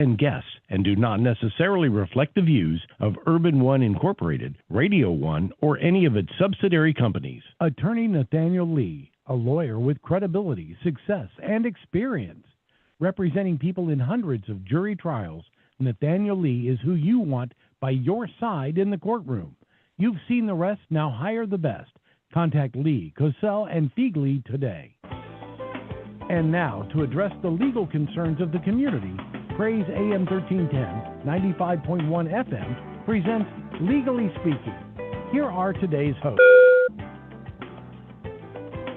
and guests and do not necessarily reflect the views of Urban One Incorporated, Radio One, or any of its subsidiary companies. Attorney Nathaniel Lee, a lawyer with credibility, success, and experience, representing people in hundreds of jury trials, Nathaniel Lee is who you want by your side in the courtroom. You've seen the rest, now hire the best. Contact Lee, Cosell, and Feigley today. And now, to address the legal concerns of the community, Praise AM 1310, 95.1 FM presents Legally Speaking. Here are today's hosts.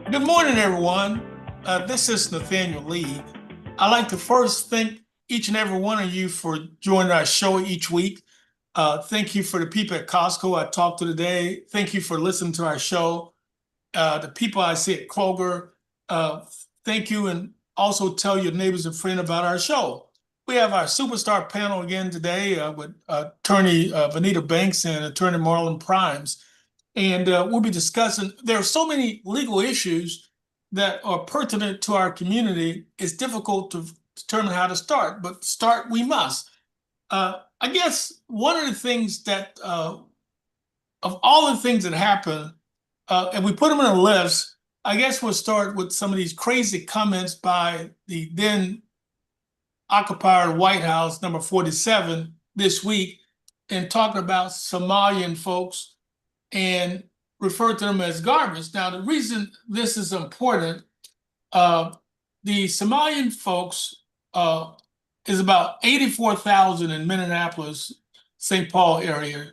Good morning, everyone. This is Nathaniel Lee. I'd like to first thank each and every one of you for joining our show each week. Thank you for the people at Costco I talked to today. Thank you for listening to our show. The people I see at Kroger, thank you, and also tell your neighbors and friends about our show. We have our superstar panel again today with Attorney Vanita Banks and Attorney Marlon Primes. And we'll be discussing, there are so many legal issues that are pertinent to our community. It's difficult to determine how to start, but start we must. I guess one of the things that, of all the things that happen, and we put them in a list, I guess we'll start with some of these crazy comments by the then occupied White House, number 47, this week, and talking about Somalian folks and refer to them as garbage. Now, the reason this is important, the Somalian folks is about 84,000 in Minneapolis, St. Paul area.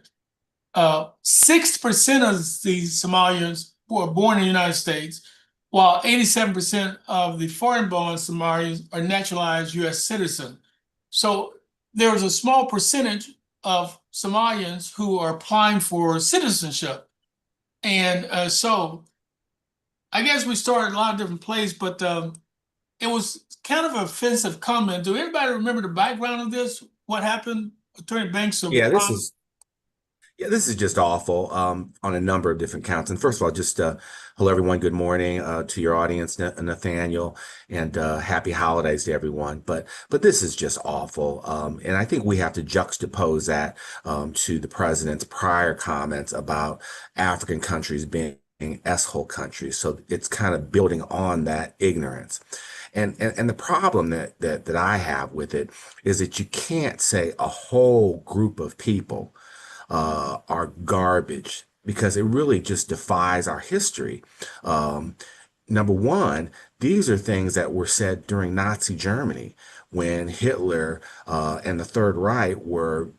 6% of these Somalians were born in the United States, while 87% of the foreign-born Somalians are naturalized U.S. citizens. So there's a small percentage of Somalians who are applying for citizenship. And so I guess we started a lot of different places, but it was kind of an offensive comment. Do anybody remember the background of this? What happened? Attorney Banks? This is just awful on a number of different counts. And first of all, just hello, everyone. Good morning to your audience, Nathaniel, and happy holidays to everyone. But this is just awful. And I think we have to juxtapose that to the president's prior comments about African countries being S-hole countries. So it's kind of building on that ignorance. And the problem that I have with it is that you can't say a whole group of people are garbage, because it really just defies our history. Number one, these are things that were said during Nazi Germany, when Hitler and the Third Reich were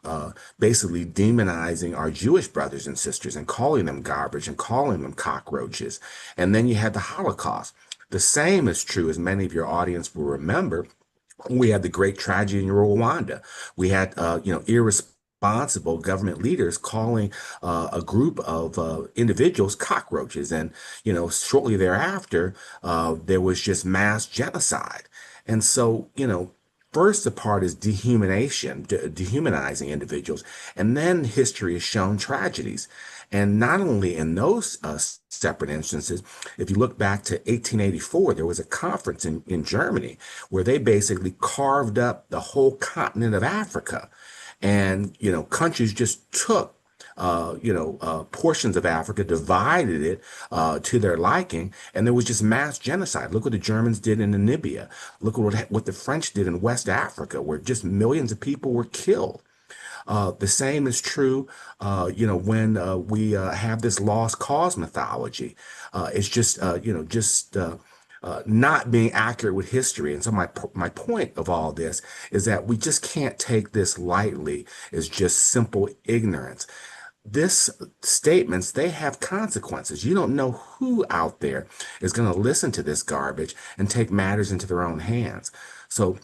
basically demonizing our Jewish brothers and sisters and calling them garbage and calling them cockroaches. And then you had the Holocaust. The same is true, as many of your audience will remember. We had the great tragedy in Rwanda. We had, irresponsible government leaders calling a group of individuals cockroaches. And, shortly thereafter, there was just mass genocide. And so, first the part is dehumanizing individuals. And then history has shown tragedies. And not only in those separate instances, if you look back to 1884, there was a conference in Germany where they basically carved up the whole continent of Africa. And, countries just took, portions of Africa, divided it to their liking, and there was just mass genocide. Look what the Germans did in Namibia. Look what the French did in West Africa, where just millions of people were killed. The same is true, when we have this lost cause mythology. It's just, not being accurate with history. And so my point of all this is that we just can't take this lightly as just simple ignorance. This statements, they have consequences. You don't know who out there is going to listen to this garbage and take matters into their own hands. So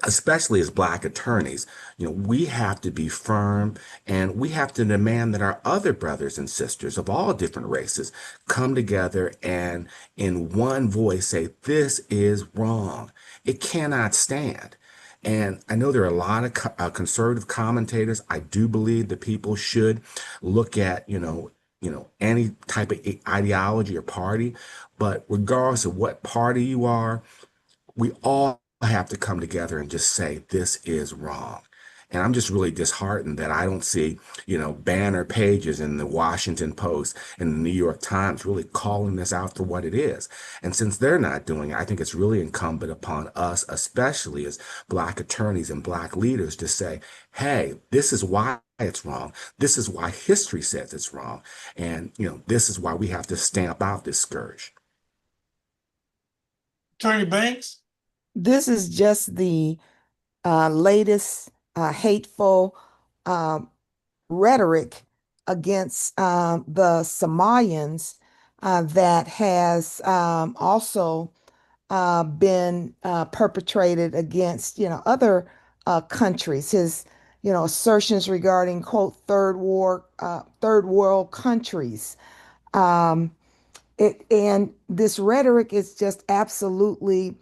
especially as Black attorneys, we have to be firm, and we have to demand that our other brothers and sisters of all different races come together and in one voice say, this is wrong. It cannot stand. And I know there are a lot of conservative commentators. I do believe that people should look at, any type of ideology or party, but regardless of what party you are, we all have to come together and just say, this is wrong. And I'm just really disheartened that I don't see, banner pages in the Washington Post and the New York Times really calling this out for what it is. And since they're not doing it, I think it's really incumbent upon us, especially as Black attorneys and Black leaders, to say, hey, this is why it's wrong. This is why history says it's wrong. And, this is why we have to stamp out this scourge. Attorney Banks? This is just the latest hateful rhetoric against the Somalians that has also been perpetrated against, other countries. His, assertions regarding, quote, third world countries. Um, and this rhetoric is just absolutely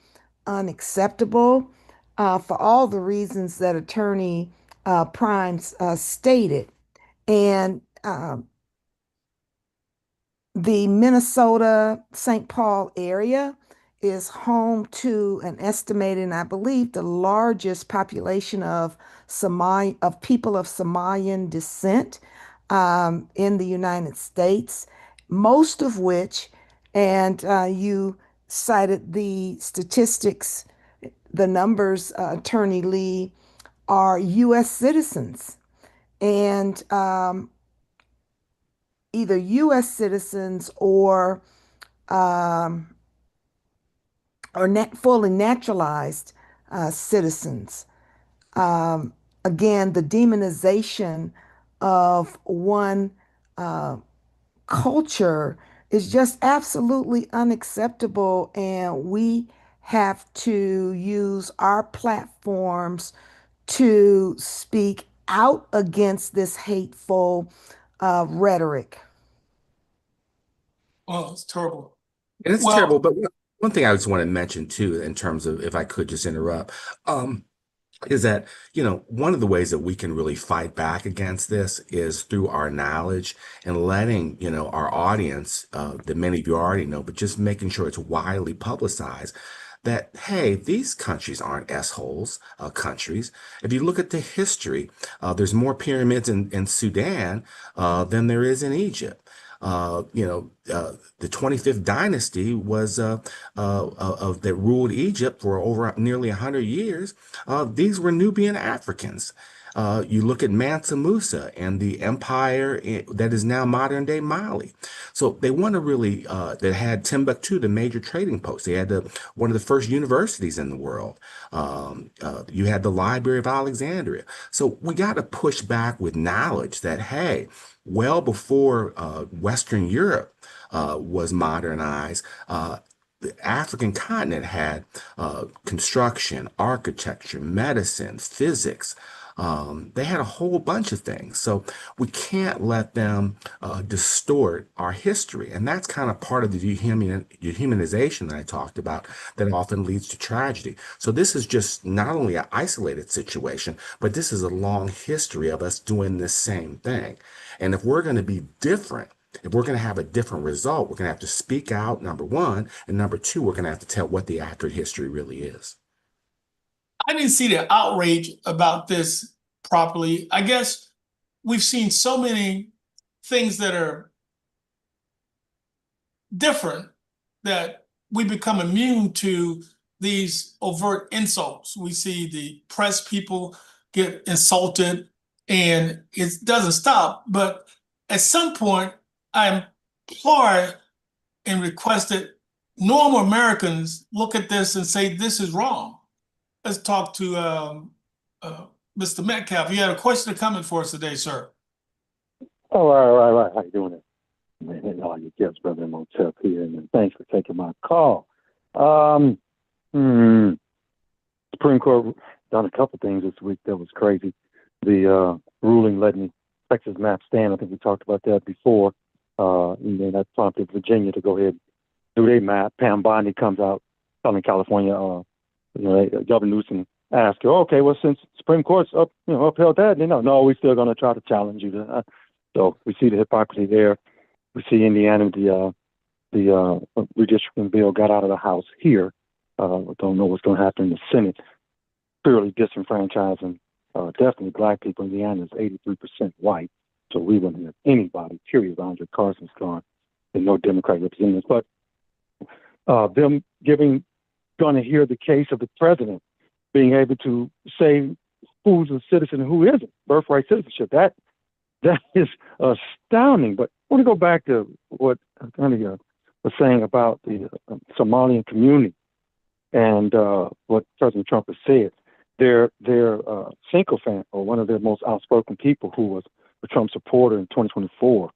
unacceptable for all the reasons that Attorney Primes stated. And the Minnesota St. Paul area is home to an estimated, and I believe the largest population of people of Somalian descent in the United States, most of which, and you cited the statistics, the numbers, Attorney Lee, are U.S. citizens. And either U.S. citizens um, or fully naturalized citizens. Um, Again, the demonization of one culture is just absolutely unacceptable, and we have to use our platforms to speak out against this hateful rhetoric. Oh, it's terrible. And it's terrible, Well, but one thing I just want to mention too, in terms of, if I could just interrupt, is that, one of the ways that we can really fight back against this is through our knowledge and letting, our audience, that many of you already know, but just making sure it's widely publicized that, hey, these countries aren't S-holes countries. If you look at the history, there's more pyramids in Sudan than there is in Egypt. The 25th dynasty was that ruled Egypt for over nearly 100 years. These were Nubian Africans. You look at Mansa Musa and the empire that is now modern day Mali. So they want to really, that had Timbuktu, the major trading post. They had one of the first universities in the world. You had the Library of Alexandria. So we got to push back with knowledge that, hey, well before Western Europe was modernized, the African continent had construction, architecture, medicine, physics. They had a whole bunch of things. So we can't let them distort our history. And that's kind of part of the dehumanization that I talked about that often leads to tragedy. So this is just not only an isolated situation, but this is a long history of us doing this same thing. And if we're going to be different, if we're going to have a different result, we're going to have to speak out, number one. And number two, we're going to have to tell what the accurate history really is. I didn't see the outrage about this properly. I guess we've seen so many things that are different that we become immune to these overt insults. We see the press people get insulted and it doesn't stop. But at some point, I implore and request that normal Americans look at this and say, this is wrong. Let's talk to Mr. Metcalf. You had a question or comment for us today, sir. Oh, all right. How you doing it? And all your guests, Brother Motep here, and thanks for taking my call. Supreme Court done a couple things this week that was crazy. The ruling letting Texas map stand. I think we talked about that before. And then that prompted Virginia to go ahead and do their map. Pam Bondi comes out telling California, Governor Newsom asked her, okay, well, since Supreme Court's upheld that, no, we're still going to try to challenge you. So we see the hypocrisy there. We see Indiana, the redistricting bill got out of the House here. Don't know what's going to happen in the Senate. Purely disenfranchising, definitely black people. Indiana is 83% white, so we wouldn't have anybody, period. Andre Carson's gone, and no Democrat representatives. But them going to hear the case of the president being able to say who's a citizen and who isn't, birthright citizenship. That is astounding. But I want to go back to what Attorney was saying about the Somalian community and what President Trump has said. Their sycophant, or one of their most outspoken people, who was a Trump supporter in 2024,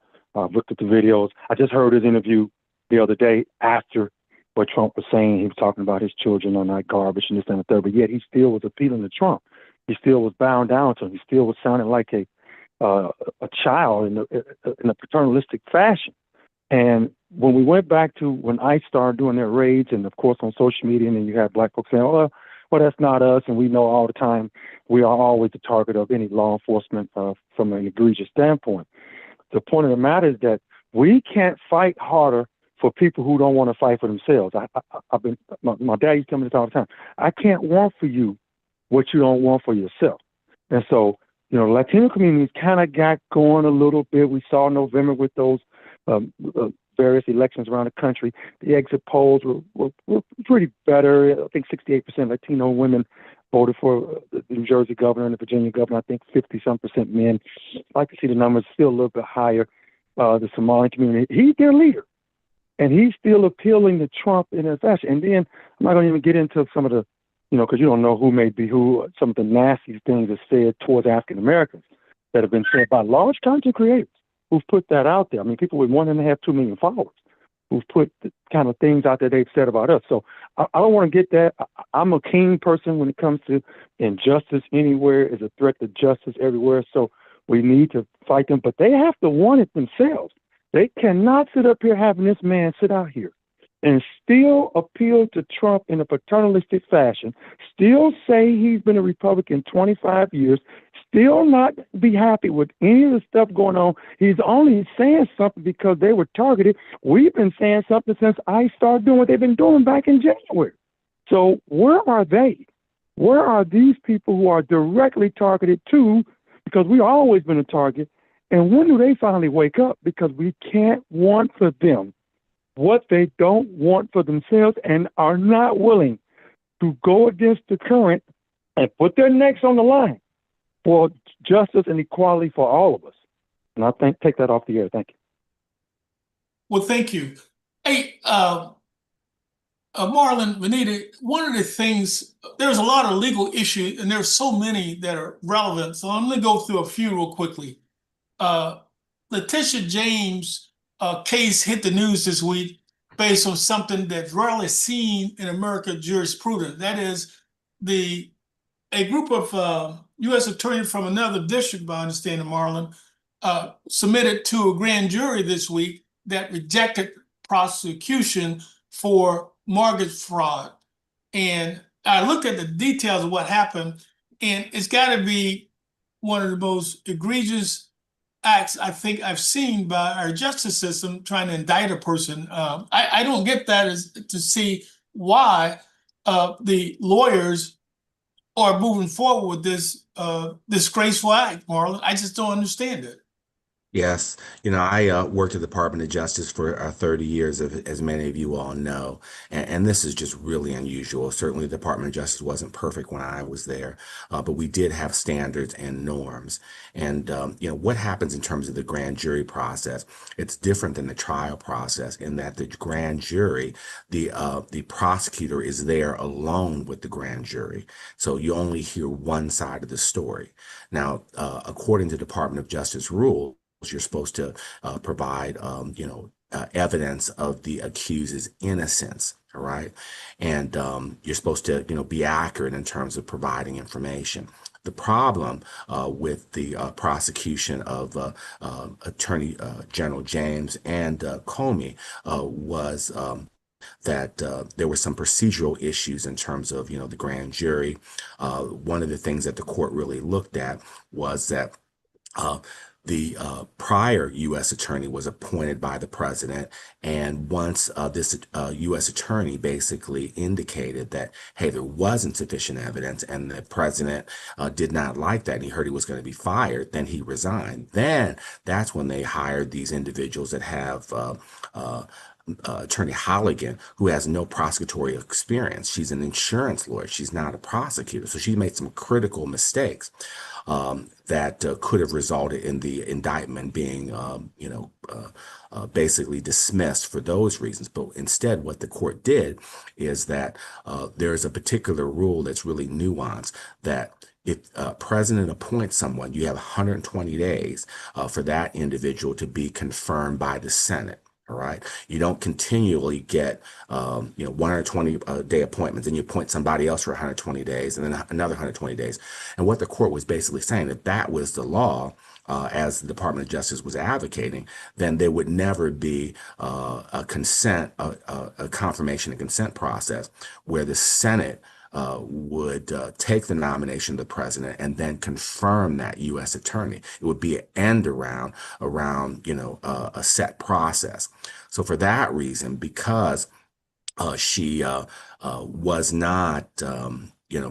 looked at the videos. I just heard his interview the other day after what Trump was saying. He was talking about his children are not garbage and this and the third, but yet he still was appealing to Trump. He still was bowing down to him. He still was sounding like a child in a paternalistic fashion. And when we went back to when ICE started doing their raids, and of course on social media, and then you had black folks saying, well, that's not us. And we know all the time we are always the target of any law enforcement from an egregious standpoint. The point of the matter is that we can't fight harder for people who don't want to fight for themselves. My dad used to tell me this all the time. I can't want for you what you don't want for yourself. And so, the Latino communities kind of got going a little bit. We saw November with those various elections around the country. The exit polls were pretty better. I think 68% Latino women voted for the New Jersey governor and the Virginia governor. I think 50-some% men. I'd like to see the numbers still a little bit higher. The Somali community, he's their leader. And he's still appealing to Trump in a fashion. And then I'm not going to even get into some of the, because you don't know who may be who, some of the nasty things that's said towards African Americans that have been said by large content creators who've put that out there. I mean, people with 1.5, 2 million followers who've put the kind of things out there they've said about us. So I don't want to get that. I'm a keen person when it comes to injustice anywhere is a threat to justice everywhere. So we need to fight them, but they have to want it themselves. They cannot sit up here having this man sit out here and still appeal to Trump in a paternalistic fashion, still say he's been a Republican 25 years, still not be happy with any of the stuff going on. He's only saying something because they were targeted. We've been saying something since I started doing what they've been doing back in January. So where are they? Where are these people who are directly targeted too? Because we've always been a target. And when do they finally wake up? Because we can't want for them what they don't want for themselves and are not willing to go against the current and put their necks on the line for justice and equality for all of us. And I take that off the air. Thank you. Well, thank you. Hey, Marlon, Vanita, one of the things, there's a lot of legal issues, and there's so many that are relevant. So I'm going to go through a few real quickly. Letitia James' case hit the news this week based on something that's rarely seen in American jurisprudence. That is, a group of U.S. attorneys from another district, by understanding, Marlon, submitted to a grand jury this week that rejected prosecution for mortgage fraud. And I looked at the details of what happened, and it's got to be one of the most egregious acts I think I've seen by our justice system trying to indict a person. I don't get that as to see why the lawyers are moving forward with this disgraceful act, Marlon. I just don't understand it. Yes, I worked at the Department of Justice for 30 years, as many of you all know, and this is just really unusual. Certainly, the Department of Justice wasn't perfect when I was there, but we did have standards and norms. And what happens in terms of the grand jury process? It's different than the trial process in that the grand jury, the prosecutor is there alone with the grand jury, so you only hear one side of the story. Now, according to Department of Justice rules, you're supposed to provide, evidence of the accused's innocence, all right? And you're supposed to, be accurate in terms of providing information. The problem with the prosecution of Attorney General James and Comey was that there were some procedural issues in terms of, the grand jury. One of the things that the court really looked at was that Uh, the prior U.S. attorney was appointed by the president, and once this U.S. attorney basically indicated that, hey, there wasn't sufficient evidence, and the president did not like that, and he heard he was going to be fired, then he resigned. Then that's when they hired these individuals that have uh, Attorney Halligan, who has no prosecutorial experience. She's an insurance lawyer. She's not a prosecutor. So she made some critical mistakes that could have resulted in the indictment being, basically dismissed for those reasons. But instead, what the court did is that there's a particular rule that's really nuanced that if a president appoints someone, you have 120 days for that individual to be confirmed by the Senate. All right. You don't continually get, 120 day appointments and you appoint somebody else for 120 days and then another 120 days. And what the court was basically saying, if that was the law, as the Department of Justice was advocating, then there would never be a confirmation and consent process where the Senate would take the nomination of the president and then confirm that U.S. attorney. It would be an end around a set process. So for that reason, because she was not,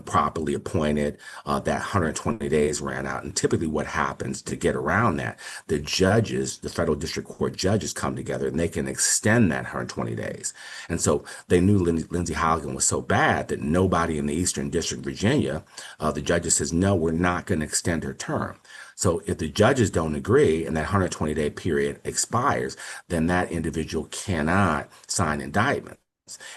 properly appointed. That 120 days ran out. And typically what happens to get around that, the judges, the federal district court judges come together and they can extend that 120 days. And so they knew Lindsey Halligan was so bad that nobody in the Eastern District, Virginia, the judges says, no, we're not going to extend her term. So if the judges don't agree and that 120-day period expires, then that individual cannot sign indictment.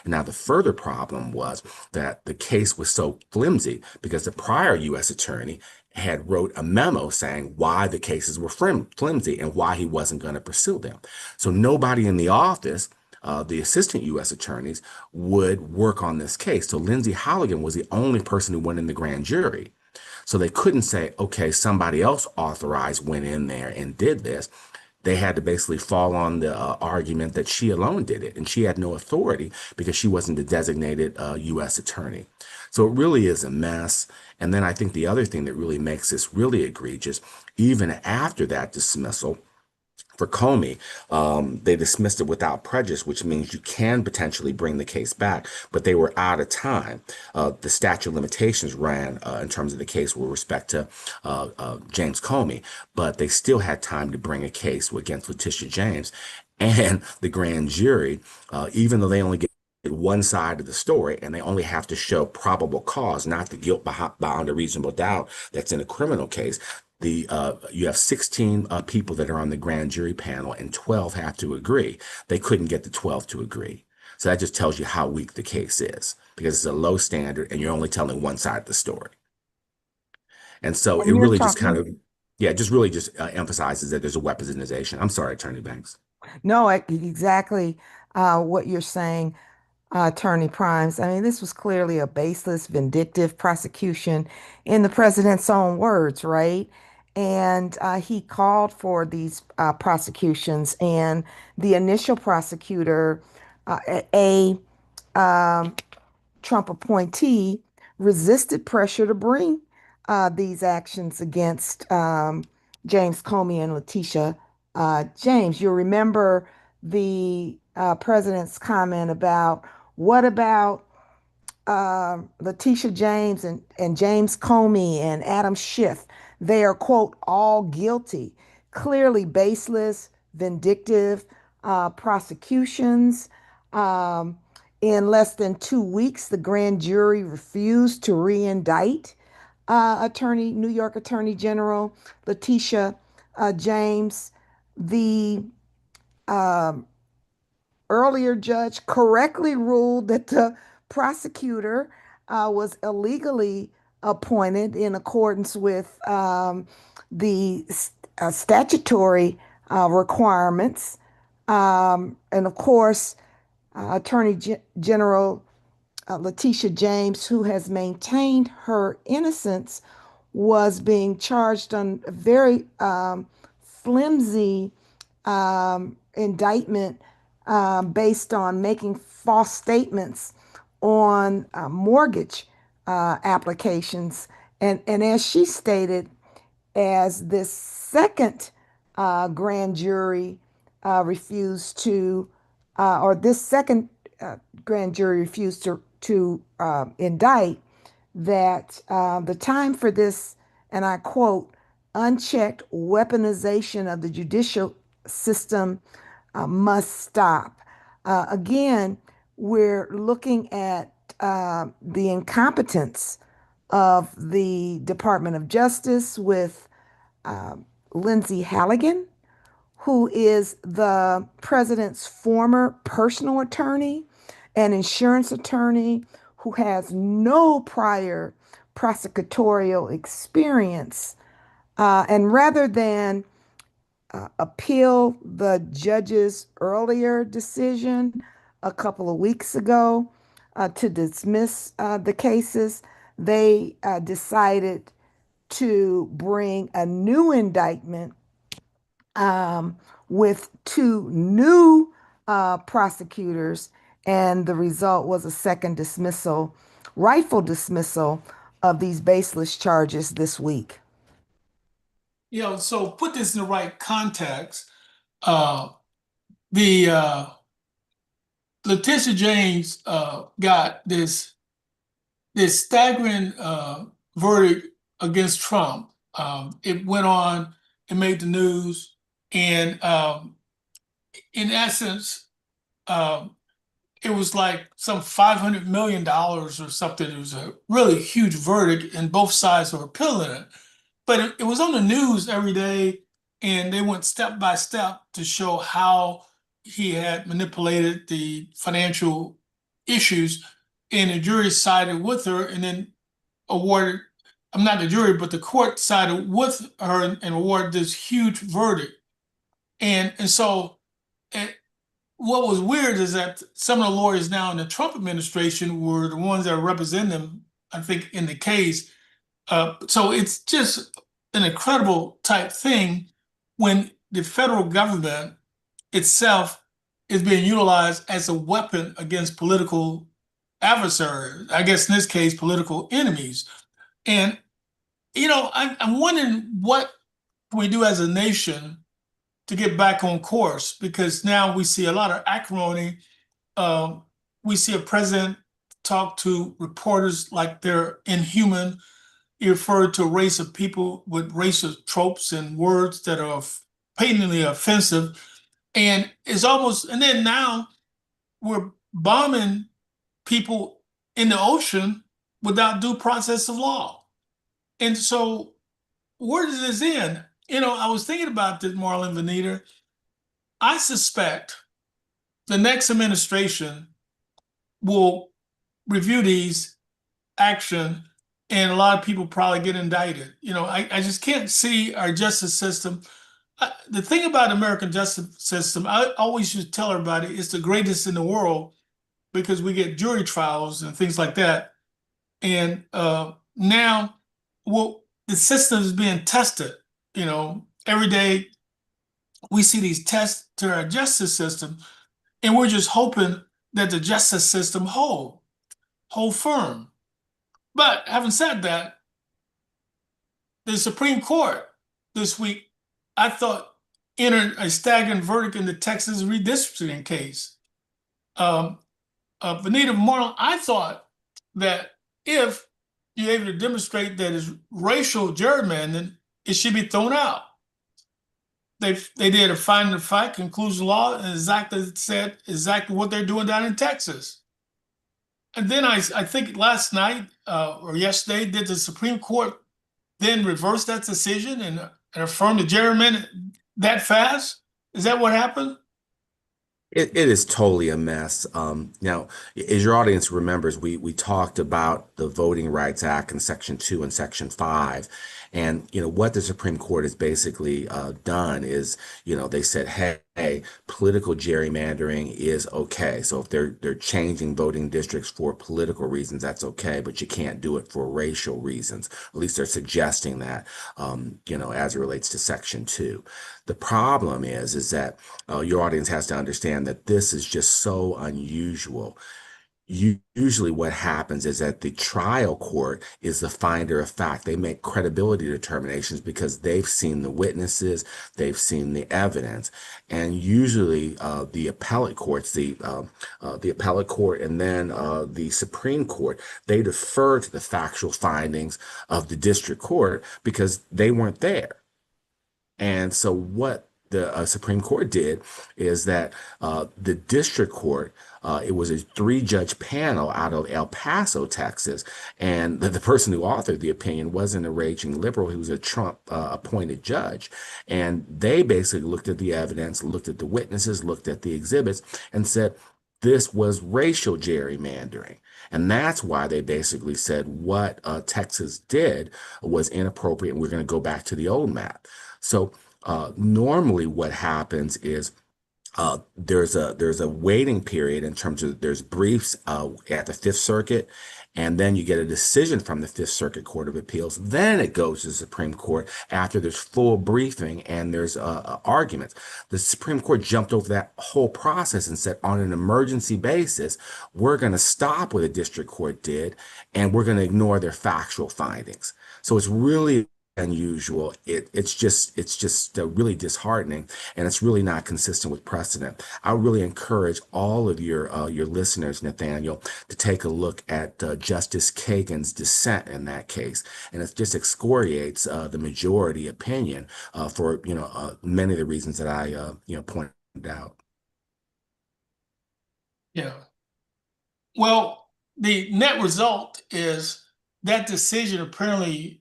And now the further problem was that the case was so flimsy because the prior U.S. attorney had wrote a memo saying why the cases were flimsy and why he wasn't going to pursue them. So nobody in the office, the assistant U.S. attorneys, would work on this case. So Lindsey Halligan was the only person who went in the grand jury. So they couldn't say, okay, somebody else authorized, went in there and did this. They had to basically fall on the argument that she alone did it, and she had no authority because she wasn't the designated U.S. attorney. So it really is a mess. And then I think the other thing that really makes this really egregious, even after that dismissal, for Comey, they dismissed it without prejudice, which means you can potentially bring the case back, but they were out of time. The statute of limitations ran in terms of the case with respect to James Comey, but they still had time to bring a case against Letitia James. And the grand jury, even though they only get one side of the story and they only have to show probable cause, not the guilt beyond a reasonable doubt that's in a criminal case, you have 16 people that are on the grand jury panel and 12 have to agree. They couldn't get the 12 to agree. So that just tells you how weak the case is because it's a low standard and you're only telling one side of the story. And so it And you're really just kind of, talking, emphasizes that there's a weaponization. I'm sorry, Attorney Banks. no, exactly what you're saying. Attorney Primes. I mean, this was clearly a baseless, vindictive prosecution in the president's own words, right? And he called for these prosecutions, and the initial prosecutor, a Trump appointee, resisted pressure to bring these actions against James Comey and Letitia James. You'll remember the president's comment about what about Letitia James and James Comey and Adam Schiff? They are, quote, all guilty. Clearly baseless, vindictive prosecutions. Um, in less than 2 weeks, the grand jury refused to re-indict New York Attorney General Letitia James. The um, earlier judge correctly ruled that the prosecutor was illegally appointed in accordance with the statutory requirements. And of course, General Letitia James, who has maintained her innocence, was being charged on a very flimsy indictment based on making false statements on mortgage applications. And as she stated, as this second grand jury refused to, or this second grand jury refused to indict, that the time for this, and I quote, unchecked weaponization of the judicial system must stop. Again, we're looking at the incompetence of the Department of Justice with Lindsay Halligan, who is the president's former personal attorney and insurance attorney who has no prior prosecutorial experience. And rather than appeal the judge's earlier decision a couple of weeks ago to dismiss the cases, they decided to bring a new indictment with two new prosecutors, and the result was a second dismissal, rightful dismissal of these baseless charges this week. So put this in the right context. The Letitia James got this staggering verdict against Trump. It went on, it made the news, and in essence, it was like some $500 million or something. It was a really huge verdict, and both sides were appealing it. But it was on the news every day, and they went step by step to show how he had manipulated the financial issues, and the jury sided with her and then awarded, I'm not the jury, but the court sided with her and awarded this huge verdict. And so what was weird is that some of the lawyers now in the Trump administration were the ones that represent them, I think, in the case. So it's just an incredible type thing when the federal government itself is being utilized as a weapon against political adversaries, I guess in this case, political enemies. And, I'm wondering what can we do as a nation to get back on course, because now we see a lot of acrimony. We see a president talk to reporters like they're inhuman. He referred to a race of people with racial tropes and words that are patently offensive. And then now we're bombing people in the ocean without due process of law. And so where does this end? I was thinking about this, Marlon Vanita. I suspect the next administration will review these action, and a lot of people probably get indicted. I just can't see our justice system. The thing about the American justice system, I always used to tell everybody, it's the greatest in the world because we get jury trials and things like that. And now, the system is being tested. Every day we see these tests to our justice system, and we're just hoping that the justice system hold firm. But having said that, the Supreme Court this week, I thought, entered a staggering verdict in the Texas redistricting case. Vanita, Marlon, I thought that if you're able to demonstrate that it's racial gerrymandering, it should be thrown out. They did a finding of fact, conclusion law, and said exactly what they're doing down in Texas. And then I think last night or yesterday, did the Supreme Court then reverse that decision and affirm the gerrymander that fast? Is that what happened? It is totally a mess. Now, as your audience remembers, we talked about the Voting Rights Act in Section 2 and Section 5. And, what the Supreme Court has basically done is, they said, hey, political gerrymandering is okay. So if they're changing voting districts for political reasons, that's okay, but you can't do it for racial reasons. At least they're suggesting that, as it relates to Section 2. The problem is that your audience has to understand that this is just so unusual. usually what happens is that the trial court is the finder of fact. They make credibility determinations because they've seen the witnesses, they've seen the evidence, and usually the appellate courts, the appellate court, and then the Supreme Court, they defer to the factual findings of the district court because they weren't there. And so what the Supreme Court did is that the district court, it was a three-judge panel out of El Paso, Texas, and the person who authored the opinion wasn't a raging liberal. He was a Trump appointed judge. And they basically looked at the evidence, looked at the witnesses, looked at the exhibits, and said this was racial gerrymandering. And that's why they basically said what Texas did was inappropriate, and we're going to go back to the old map. So normally what happens is there's a waiting period in terms of there's briefs at the Fifth Circuit, and then you get a decision from the Fifth Circuit Court of Appeals. Then it goes to the Supreme Court after there's full briefing and there's arguments. The Supreme Court jumped over that whole process and said, on an emergency basis, we're going to stop what the district court did, and we're going to ignore their factual findings. So it's really unusual. It's just really disheartening, and it's really not consistent with precedent. I really encourage all of your listeners, Nathaniel, to take a look at Justice Kagan's dissent in that case, and it just excoriates the majority opinion for many of the reasons that I pointed out. Yeah. Well, the net result is that decision apparently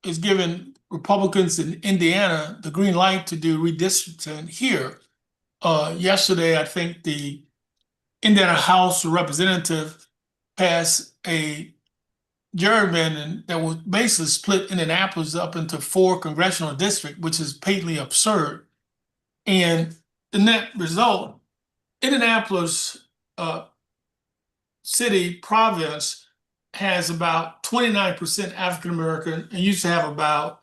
is giving Republicans in Indiana the green light to do redistricting here. Yesterday, I think the Indiana House of Representatives passed a gerrymandering that would basically split Indianapolis up into 4 congressional districts, which is patently absurd. And the net result, Indianapolis city province has about 29% African American and used to have about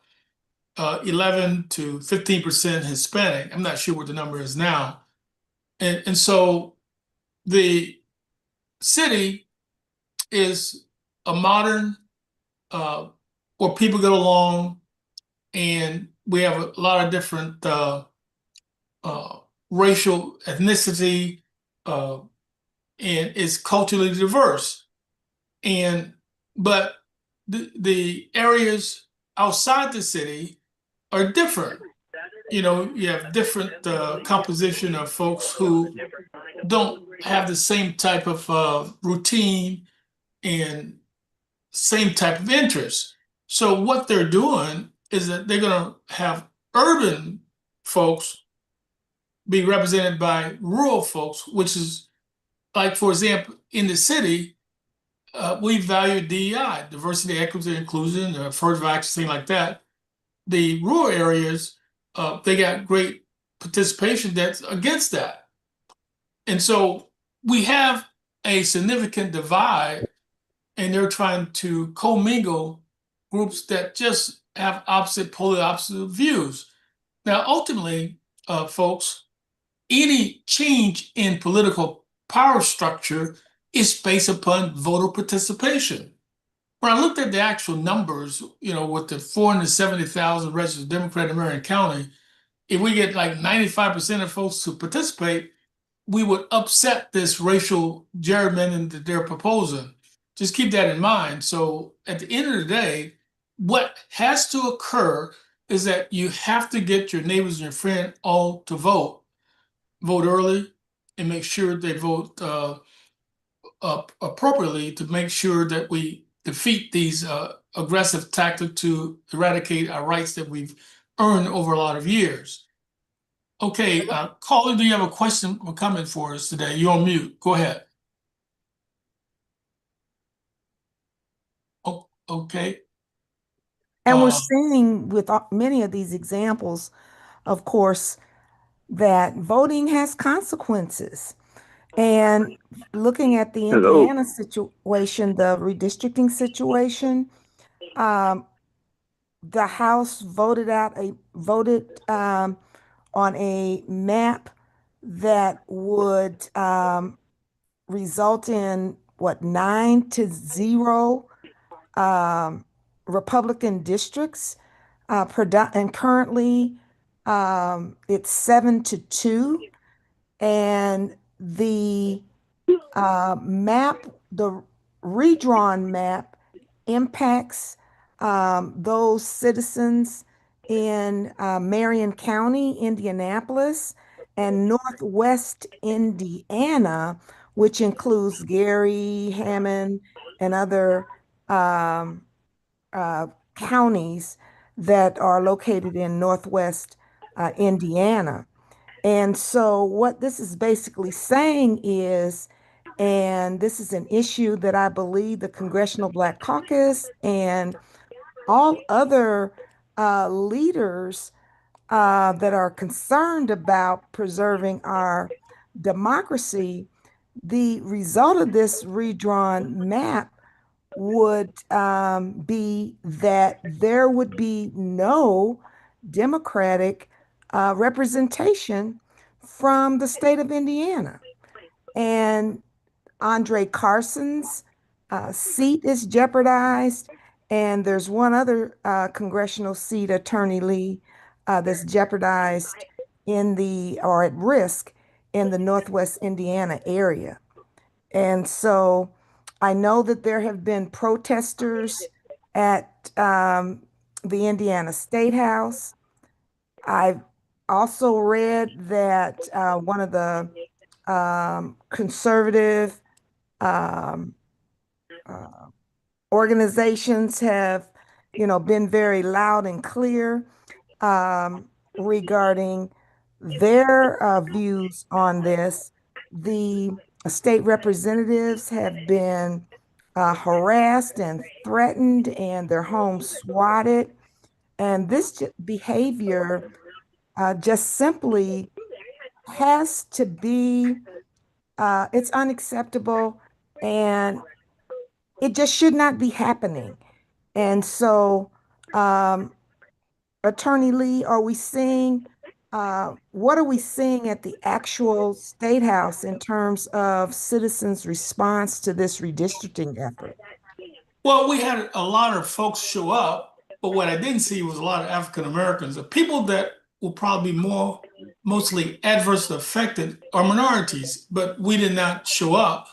11 to 15% Hispanic. I'm not sure what the number is now. And so the city is a modern, where people get along, and we have a lot of different racial ethnicity, and it's culturally diverse. But the areas outside the city are different. You have different composition of folks who don't have the same type of routine and same type of interest. So what they're doing is that they're going to have urban folks be represented by rural folks, which is like, for example, in the city, we value DEI, diversity, equity, inclusion, affirmative action, things like that. The rural areas, they got great participation that's against that. And so we have a significant divide, and they're trying to commingle groups that just have polar opposite views. Now, ultimately, folks, any change in political power structure is based upon voter participation. When I looked at the actual numbers, with the 470,000 registered Democrat in Marion County, if we get like 95% of folks to participate, we would upset this racial gerrymandering that they're proposing. Just keep that in mind. So at the end of the day, what has to occur is that you have to get your neighbors and your friends all to vote early, and make sure they vote appropriately to make sure that we defeat these aggressive tactics to eradicate our rights that we've earned over a lot of years. Okay, Colin, do you have a question or comment for us today? You're on mute. Go ahead. Oh, okay. And we're seeing with many of these examples, of course, that voting has consequences. And looking at the Indiana situation, the redistricting situation, the House voted on a map that would result in 9-0 Republican districts, and currently it's 7-2, and the the redrawn map impacts those citizens in Marion County, Indianapolis, and Northwest Indiana, which includes Gary, Hammond, and other um, counties that are located in Northwest Indiana. And so, what this is basically saying is, and this is an issue that I believe the Congressional Black Caucus and all other leaders that are concerned about preserving our democracy, the result of this redrawn map would be that there would be no Democratic representation from the state of Indiana. And Andre Carson's seat is jeopardized. And there's one other congressional seat, Attorney Lee, that's jeopardized or at risk in the Northwest Indiana area. And so I know that there have been protesters at the Indiana State House. I've also read that one of the conservative um, uh, organizations have, been very loud and clear regarding their views on this. The state representatives have been harassed and threatened, and their homes swatted. And this behavior just simply has to be, it's unacceptable, and it just should not be happening. And so, Attorney Lee, what are we seeing at the actual State House in terms of citizens' response to this redistricting effort? Well, we had a lot of folks show up, but what I didn't see was a lot of African Americans. The people that will probably be mostly adversely affected are minorities, but we did not show up.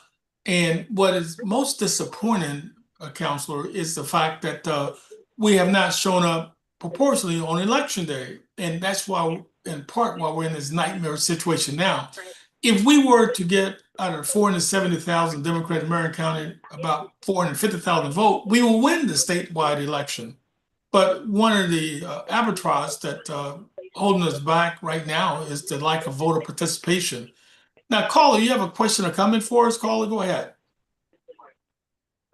And what is most disappointing, Counselor, is the fact that we have not shown up proportionally on election day. And that's why, in part, why we're in this nightmare situation now. If we were to get out of 470,000 Democrat in Marion County, about 450,000 vote, we will win the statewide election. But one of the arbitrages that holding us back right now is the lack of voter participation. Now, caller, you have a question or comment for us? Caller, go ahead.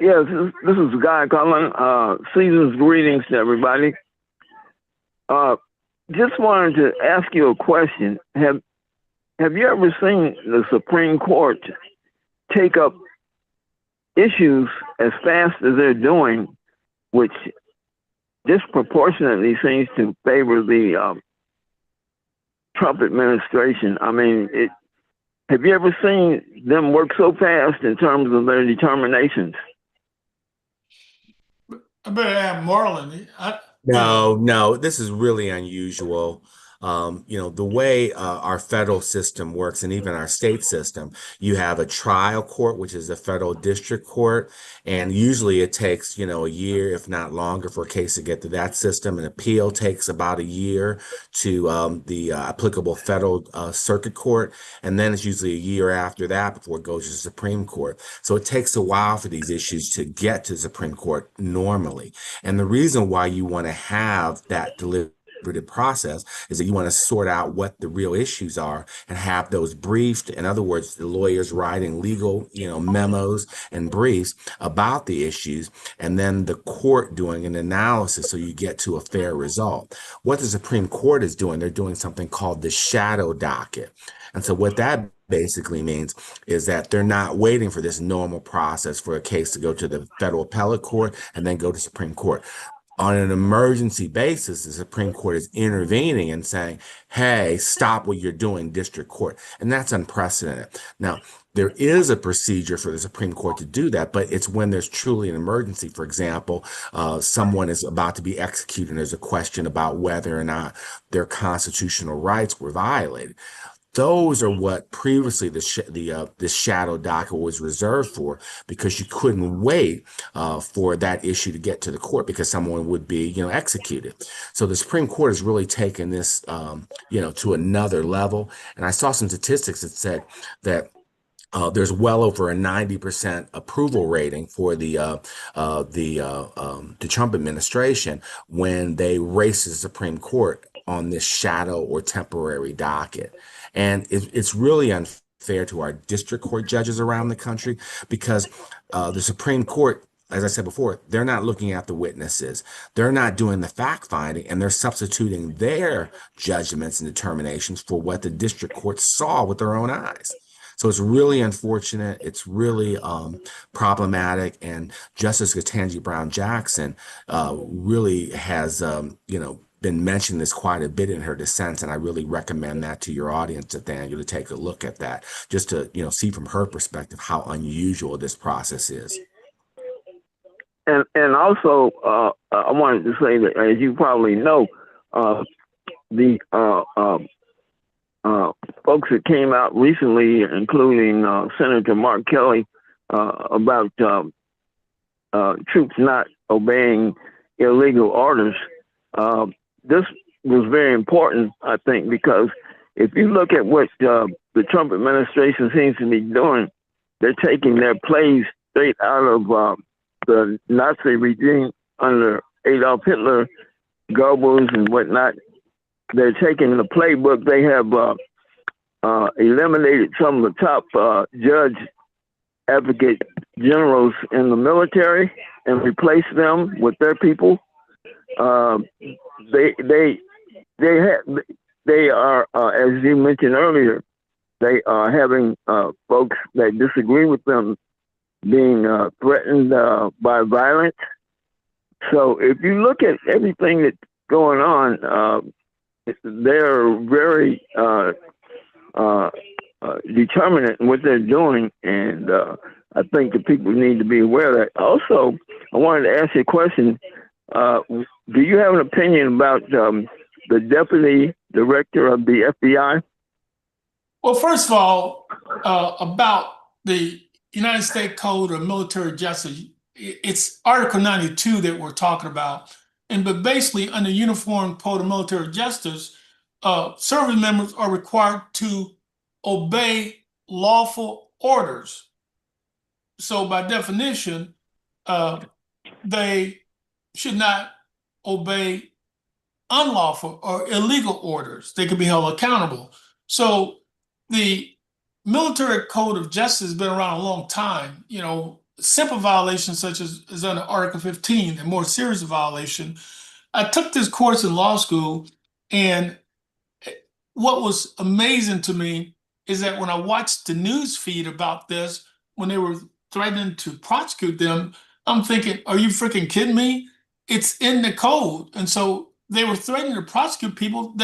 Yes, this is Guy calling. Season's greetings to everybody. Just wanted to ask you a question. Have you ever seen the Supreme Court take up issues as fast as they're doing, which disproportionately seems to favor the Trump administration? I mean, have you ever seen them work so fast in terms of their determinations? I better have Marlon. No, this is really unusual. The way our federal system works, and even our state system, you have a trial court, which is a federal district court, and usually it takes, a year, if not longer, for a case to get to that system. An appeal takes about a year to the applicable federal circuit court, and then it's usually a year after that before it goes to the Supreme Court. So it takes a while for these issues to get to the Supreme Court normally. And the reason why you want to have that deliberative process is that you want to sort out what the real issues are and have those briefed. In other words, the lawyers writing legal, memos and briefs about the issues, and then the court doing an analysis so you get to a fair result. What the Supreme Court is doing, they're doing something called the shadow docket. And so what that basically means is that they're not waiting for this normal process for a case to go to the federal appellate court and then go to Supreme Court. On an emergency basis, the Supreme Court is intervening and saying, hey, stop what you're doing, district court. And that's unprecedented. Now, there is a procedure for the Supreme Court to do that, but it's when there's truly an emergency. For example, someone is about to be executed and there's a question about whether or not their constitutional rights were violated. Those are what previously the shadow docket was reserved for, because you couldn't wait for that issue to get to the court because someone would be, executed. So the Supreme Court has really taken this, to another level. And I saw some statistics that said that there's well over a 90% approval rating for the Trump administration when they race the Supreme Court on this shadow or temporary docket. And it's really unfair to our district court judges around the country because the Supreme Court, as I said before, they're not looking at the witnesses. They're not doing the fact finding, and they're substituting their judgments and determinations for what the district court saw with their own eyes. So it's really unfortunate. It's really problematic. And Justice Ketanji Brown Jackson really has, been mentioning this quite a bit in her dissents. And I really recommend that to your audience, Nathaniel, to take a look at that, just to, see from her perspective how unusual this process is. And also, I wanted to say that, as you probably know, the folks that came out recently, including Senator Mark Kelly, about troops not obeying illegal orders. This was very important, I think, because if you look at what the Trump administration seems to be doing, they're taking their plays straight out of the Nazi regime under Adolf Hitler, Goebbels, and whatnot. They're taking the playbook. They have eliminated some of the top judge advocate generals in the military and replaced them with their people. They are, as you mentioned earlier, they are having folks that disagree with them being threatened by violence. So if you look at everything that's going on, they're very determinate in what they're doing, and I think the people need to be aware of that. Also, I wanted to ask you a question. Do you have an opinion about the deputy director of the FBI? Well, first of all, about the United States Code of Military Justice, it's Article 92 that we're talking about. But basically, under Uniform Code of Military Justice, service members are required to obey lawful orders. So by definition, they should not obey unlawful or illegal orders. They could be held accountable. So the Military Code of Justice has been around a long time. Simple violations such as is under Article 15, a more serious violation. I took this course in law school, and what was amazing to me is that when I watched the news feed about this, when they were threatening to prosecute them, I'm thinking, are you freaking kidding me? It's in the code. And so they were threatening to prosecute people.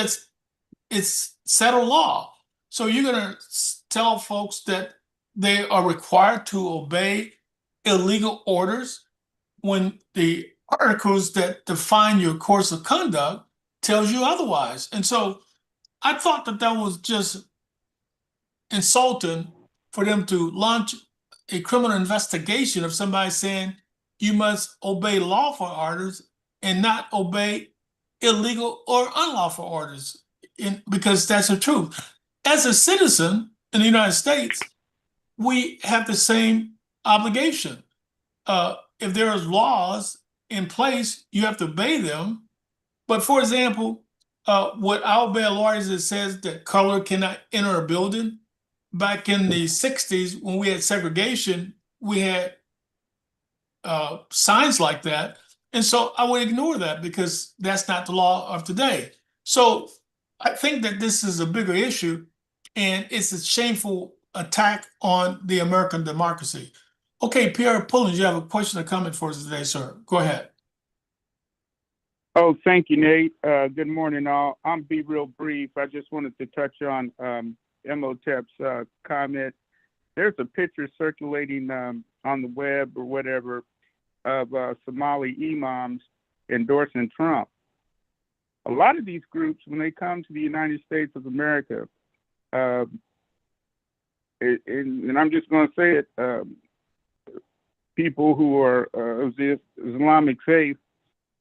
It's settled law. So you're going to tell folks that they are required to obey illegal orders when the articles that define your course of conduct tells you otherwise. And so I thought that was just insulting for them to launch a criminal investigation of somebody saying you must obey lawful orders and not obey illegal or unlawful orders, because that's the truth. As a citizen in the United States, we have the same obligation. If there are laws in place, you have to obey them. But for example, what I obey a law is it says that color cannot enter a building. Back in the 60s, when we had segregation, we had signs like that. And so I would ignore that because that's not the law of today. So I think that this is a bigger issue, and it's a shameful attack on the American democracy. Okay, Pierre Pullins, you have a question or comment for us today, sir. Go ahead. Oh, thank you, Nate. Good morning, all. I'll be real brief. I just wanted to touch on Imhotep's comment there's a picture circulating on the web or whatever of Somali imams endorsing Trump. A lot of these groups, when they come to the United States of America, and I'm just going to say it, people who are of the Islamic faith,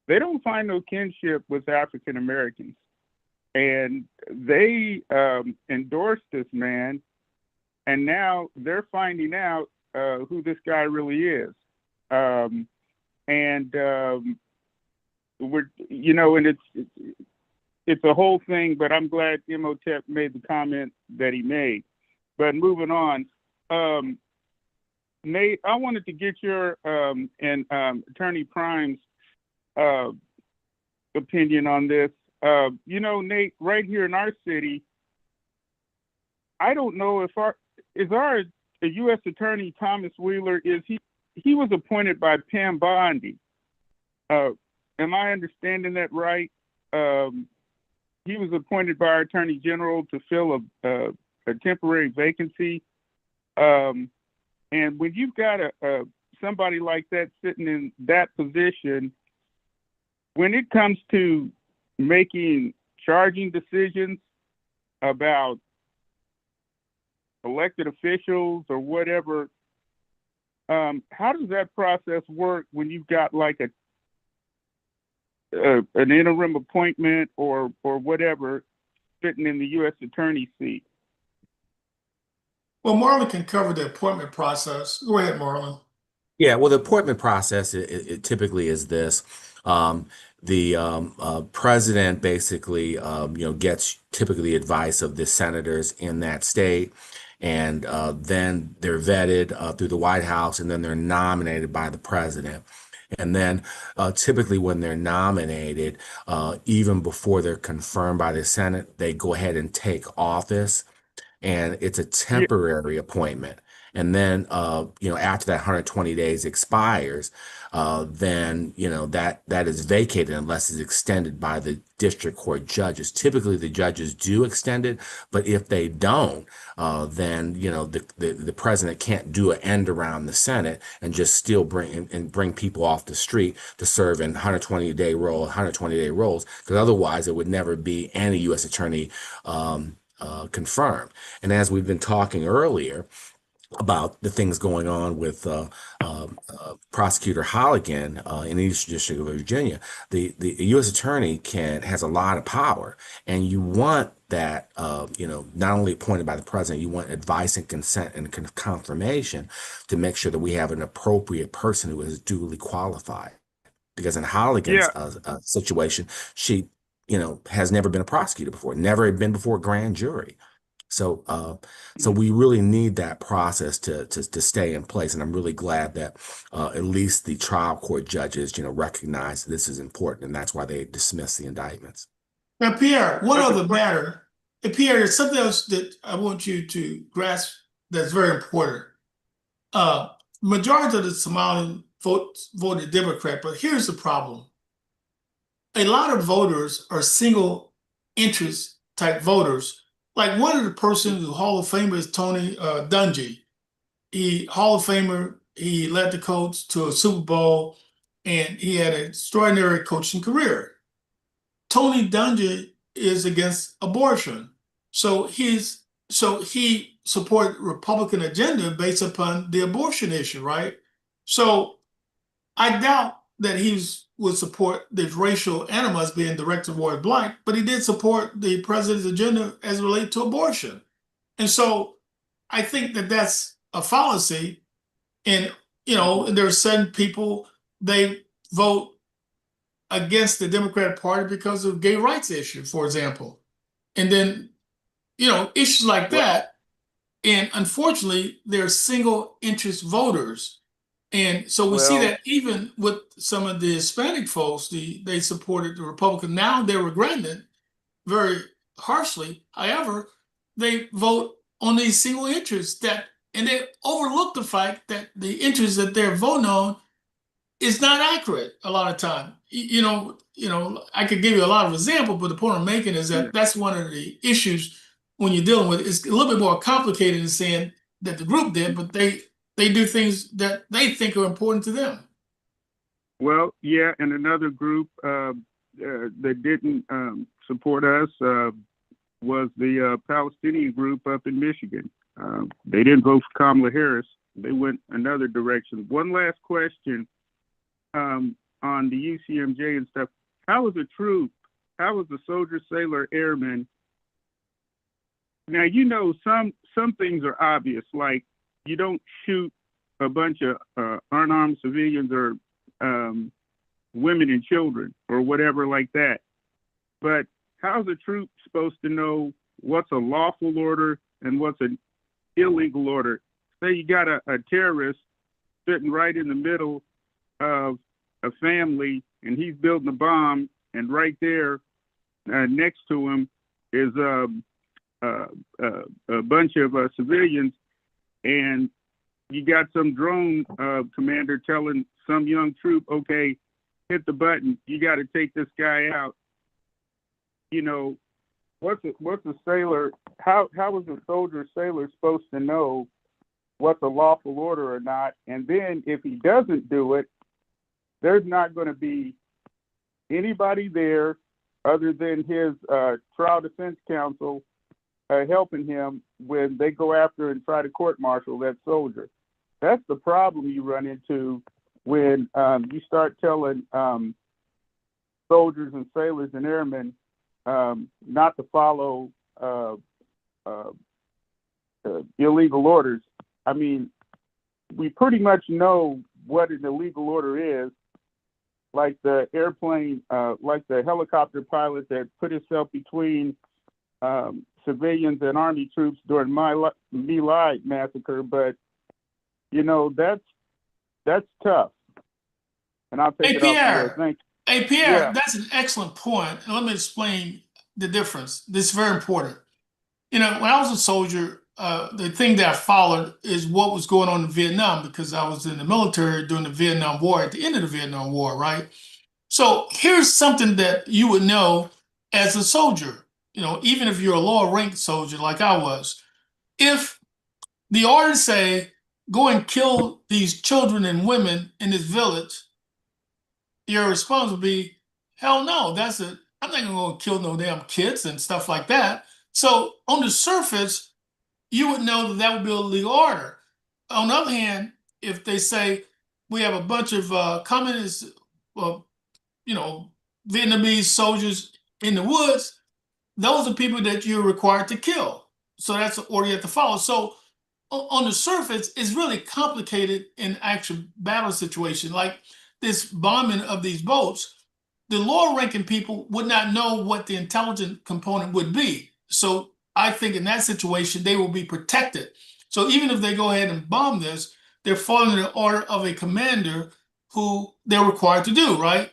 they don't find no kinship with African Americans. And they endorsed this man, and now they're finding out who this guy really is. We're, and it's a whole thing, but I'm glad Imhotep made the comment that he made. But moving on, Nate, I wanted to get your and Attorney Prime's opinion on this. Nate, right here in our city, I don't know if our U.S. Attorney Thomas Wheeler, he was appointed by Pam Bondi. Am I understanding that right? He was appointed by our Attorney General to fill a temporary vacancy. And when you've got somebody like that sitting in that position, when it comes to making charging decisions about elected officials or whatever, how does that process work when you've got like an interim appointment or whatever sitting in the U.S. Attorney's seat? Well, Marlon can cover the appointment process. Go ahead, Marlon. Yeah, well, the appointment process it typically is this. The president basically, gets typically advice of the senators in that state, and then they're vetted through the White House, and then they're nominated by the president. And then typically when they're nominated, even before they're confirmed by the Senate, they go ahead and take office, and it's a temporary appointment. And then, after that 120 days expires, then, that is vacated unless it's extended by the district court judges. Typically, the judges do extend it, but if they don't, then, the president can't do an end around the Senate and just still bring people off the street to serve in 120-day roles, because otherwise it would never be any U.S. attorney confirmed. And as we've been talking earlier about the things going on with Prosecutor Holligan in the Eastern District of Virginia, the U.S. attorney has a lot of power, and you want that not only appointed by the president, you want advice and consent and confirmation to make sure that we have an appropriate person who is duly qualified. Because in Holligan's situation, she has never been a prosecutor before, never had been before a grand jury. So we really need that process to stay in place, and I'm really glad that at least the trial court judges, recognize this is important, and that's why they dismiss the indictments. Now, Pierre, one other matter. Pierre, there's something else that I want you to grasp that's very important. Majority of the Somalian voted Democrat, but here's the problem. A lot of voters are single interest type voters. Like one of the persons who Hall of Famer is Tony Dungy. He Hall of Famer, he led the Colts to a Super Bowl, and he had an extraordinary coaching career. Tony Dungy is against abortion. So he supported Republican agenda based upon the abortion issue, right? So I doubt that would support the racial animus being directed toward black, but he did support the president's agenda as related to abortion. And so I think that that's a fallacy. And, there are certain people, they vote against the Democratic Party because of gay rights issue, for example. And then, issues like that. And unfortunately, they're single interest voters. And so we see that even with some of the Hispanic folks, they supported the Republican. Now they're regretting it very harshly. However, they vote on these single interests and they overlook the fact that the interest that they're voting on is not accurate a lot of time. I could give you a lot of examples, but the point I'm making is that that's one of the issues when you're dealing with it. It's a little bit more complicated than saying that the group did, but they do things that they think are important to them. Well, yeah, and another group that didn't support us was the Palestinian group up in Michigan. They didn't vote for Kamala Harris. They went another direction. One last question on the UCMJ and stuff. How was a troop? How was a soldier, sailor, airman? Now, you know, some things are obvious, like you don't shoot a bunch of unarmed civilians or women and children or whatever like that. But how's a troop supposed to know what's a lawful order and what's an illegal order? Say you got a terrorist sitting right in the middle of a family and he's building a bomb, and right there next to him is a bunch of civilians, and you got some drone commander telling some young troop, okay, hit the button, you got to take this guy out. You know, what's a sailor, how is a soldier sailor supposed to know what's a lawful order or not? And then if he doesn't do it, there's not going to be anybody there other than his trial defense counsel helping him when they go after and try to court-martial that soldier. That's the problem you run into when you start telling soldiers and sailors and airmen not to follow illegal orders. I mean, we pretty much know what an illegal order is, like the airplane, like the helicopter pilot that put himself between civilians and Army troops during My Lai massacre. But, you know, that's tough. And I'll take it off there. Thank you. Hey, Pierre, Yeah. that's an excellent point. And let me explain the difference. This is very important. You know, when I was a soldier, the thing that I followed is what was going on in Vietnam, because I was in the military during the Vietnam War, at the end of the Vietnam War, right? So here's something that you would know as a soldier, you know, even if you're a lower ranked soldier like I was. If the orders say, go and kill these children and women in this village, your response would be, hell no, I'm not gonna go kill no damn kids and stuff like that. So on the surface, you would know that that would be a legal order. On the other hand, if they say we have a bunch of communist, you know, Vietnamese soldiers in the woods, those are people that you're required to kill. So that's the order you have to follow. So on the surface, it's really complicated in actual battle situation. Like this bombing of these boats, the lower ranking people would not know what the intelligence component would be. So I think in that situation, they will be protected. So even if they go ahead and bomb this, they're following the order of a commander who they're required to do, right?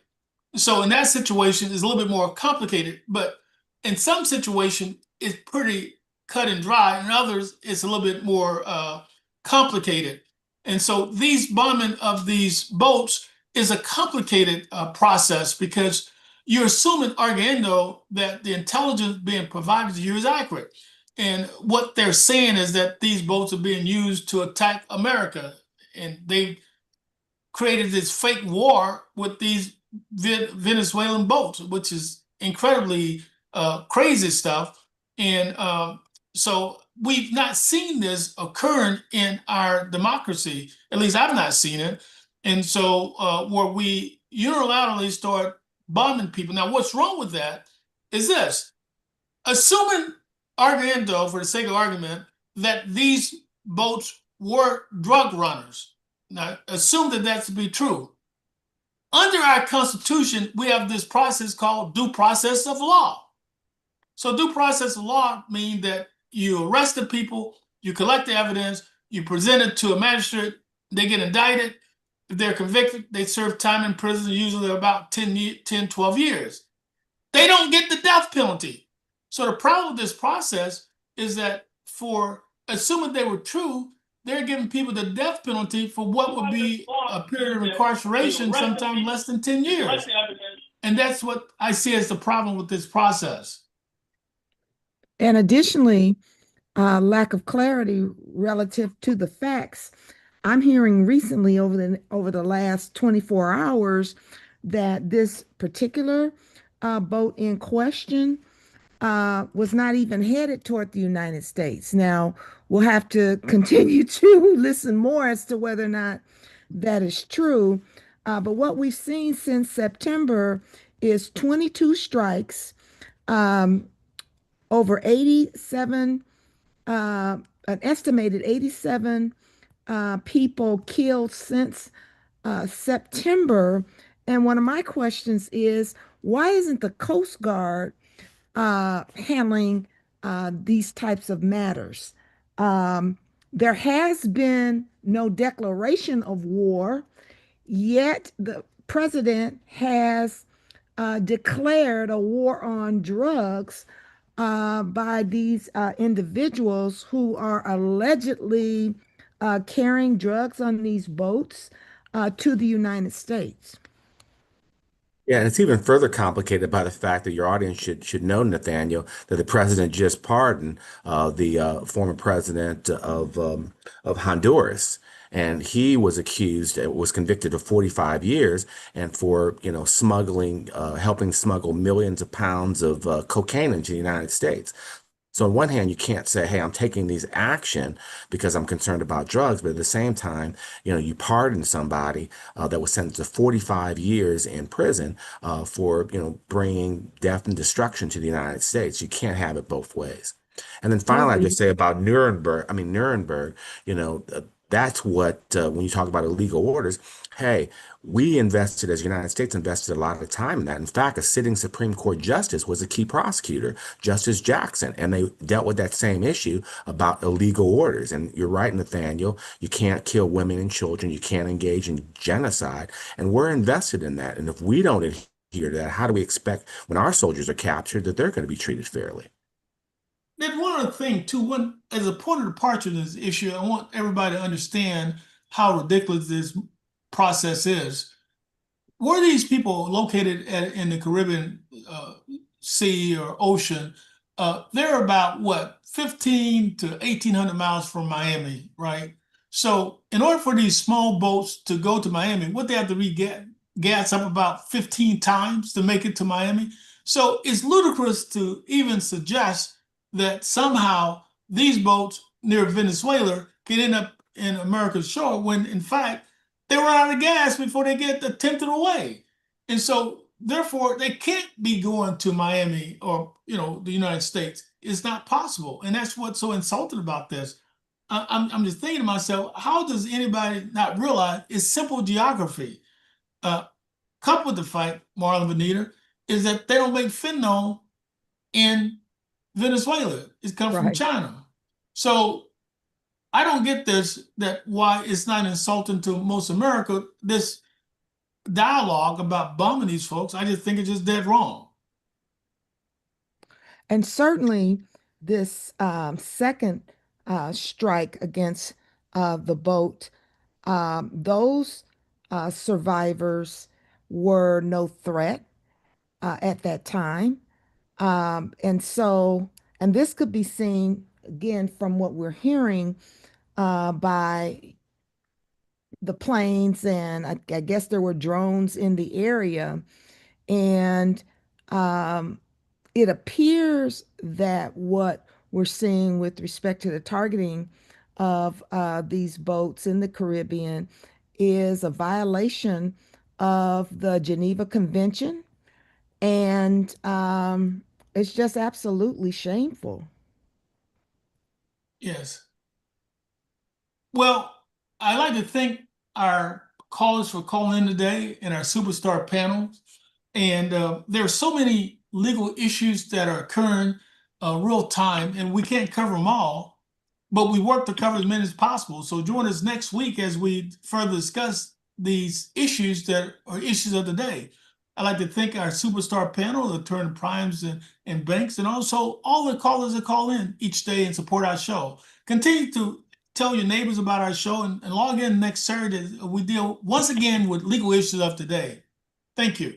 So in that situation, it's a little bit more complicated, but in some situation, it's pretty cut and dry. In others, it's a little bit more complicated. And so these bombing of these boats is a complicated process, because you're assuming arguendo that the intelligence being provided to you is accurate. And what they're saying is that these boats are being used to attack America. And they created this fake war with these Venezuelan boats, which is incredibly crazy stuff. And so we've not seen this occurring in our democracy. At least I've not seen it. And so where we unilaterally start bombing people. Now, what's wrong with that is this. Assuming arguendo, for the sake of argument, that these boats were drug runners. Now, assume that that's to be true. Under our Constitution, we have this process called due process of law. So due process of law means that you arrest the people, you collect the evidence, you present it to a magistrate, they get indicted. If they're convicted, they serve time in prison, usually about 10, 12 years. They don't get the death penalty. So the problem with this process is that for assuming they were true, they're giving people the death penalty for what would be a period of incarceration, sometimes less than 10 years. And that's what I see as the problem with this process. And additionally, lack of clarity relative to the facts. I'm hearing recently over the last 24 hours that this particular boat in question was not even headed toward the United States. Now, we'll have to continue to listen more as to whether or not that is true. But what we've seen since September is 22 strikes, um, over 87, an estimated 87 people killed since September. And one of my questions is, why isn't the Coast Guard handling these types of matters? There has been no declaration of war, yet the president has declared a war on drugs by these individuals who are allegedly carrying drugs on these boats to the United States. Yeah, and it's even further complicated by the fact that your audience should know, Nathaniel, that the president just pardoned the former president of Honduras, and he was accused, was convicted of 45 years, and for smuggling, helping smuggle millions of pounds of cocaine into the United States. So on one hand, you can't say, "Hey, I'm taking these action because I'm concerned about drugs," but at the same time, you pardon somebody that was sentenced to 45 years in prison for bringing death and destruction to the United States. You can't have it both ways. And then I finally, I agree. just say about Nuremberg. I mean, Nuremberg. That's what when you talk about illegal orders. Hey, we invested, as the United States invested a lot of time in that. In fact, a sitting Supreme Court justice was a key prosecutor, Justice Jackson, and they dealt with that same issue about illegal orders. And you're right, Nathaniel, you can't kill women and children, you can't engage in genocide, and we're invested in that. And if we don't adhere to that, how do we expect when our soldiers are captured that they're going to be treated fairly? Then one other thing too, one as a point of departure to this issue, I want everybody to understand how ridiculous this process is. Where are these people located in the Caribbean Sea or ocean? They're about what, 15 to 1800 miles from Miami, right? So in order for these small boats to go to Miami, what they have to gas up about 15 times to make it to Miami. So it's ludicrous to even suggest that somehow these boats near Venezuela can end up in America's shore when in fact they run out of gas before they get attempted away. And so therefore they can't be going to Miami or the United States. It's not possible. And that's what's so insulting about this. I'm just thinking to myself, how does anybody not realize it's simple geography? Coupled with the fact, Marlon Benita, is that they don't make fentanyl in Venezuela. It's come from Right. China. So I don't get this, that why it's not insulting to most America, this dialogue about bombing these folks. I just think it's just dead wrong. And certainly, this second strike against the boat, those survivors were no threat at that time. And so, and this could be seen again from what we're hearing by the planes, and I guess there were drones in the area. And um, it appears that what we're seeing with respect to the targeting of these boats in the Caribbean is a violation of the Geneva Convention. And it's just absolutely shameful. Yes. Well, I'd like to thank our callers for calling in today and our superstar panel. And there are so many legal issues that are occurring real time, and we can't cover them all, but we work to cover as many as possible. So join us next week as we further discuss these issues that are issues of the day. I'd like to thank our superstar panel, Attorney Primes and Banks, and also all the callers that call in each day and support our show. Continue to tell your neighbors about our show and log in next Saturday. We deal once again with legal issues of today. Thank you.